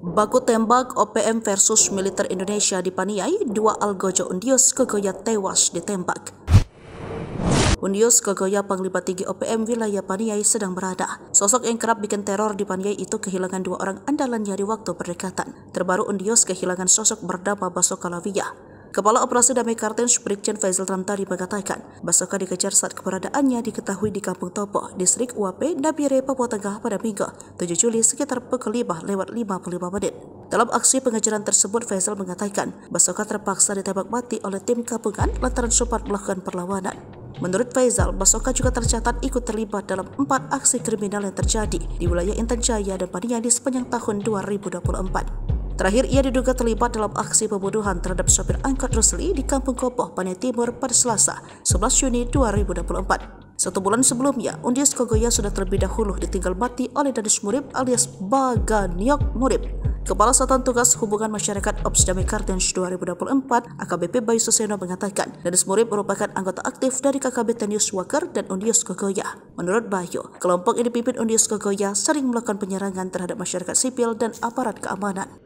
Baku tembak OPM versus militer Indonesia di Paniai, dua algojo Undios Kogoya tewas ditembak. Undios Kogoya Panglima Tinggi OPM wilayah Paniai sedang berada. Sosok yang kerap bikin teror di Paniai itu kehilangan dua orang andalannya di waktu berdekatan. Terbaru Undios kehilangan sosok bernama Basoka Lavia. Kepala Operasi Damai Kartens Brigjen Faisal Ramtari mengatakan, Basoka dikejar saat keberadaannya diketahui di Kampung Topo, Distrik UAP, Nabire, Papua Tengah pada Minggu 7 Juli sekitar pukul 5:55 menit. Dalam aksi pengejaran tersebut, Faisal mengatakan, Basoka terpaksa ditembak mati oleh tim gabungan lantaran sempat melakukan perlawanan. Menurut Faisal, Basoka juga tercatat ikut terlibat dalam 4 aksi kriminal yang terjadi di wilayah Intan Jaya dan Paniai di sepanjang tahun 2024. Terakhir, ia diduga terlibat dalam aksi pembunuhan terhadap sopir angkot Rusli di Kampung Kopoh, Paniai Timur pada Selasa, 11 Juni 2024. 1 bulan sebelumnya, Undios Kogoya sudah terlebih dahulu ditinggal mati oleh Dadis Murib alias Baganiok Murib. Kepala Satuan Tugas Hubungan Masyarakat Ops Damai Kartens 2024, AKBP Bayu Suseno mengatakan, Dadis Murib merupakan anggota aktif dari KKB Tenius Waker dan Undios Kogoya. Menurut Bayu, kelompok yang dipimpin Undios Kogoya sering melakukan penyerangan terhadap masyarakat sipil dan aparat keamanan.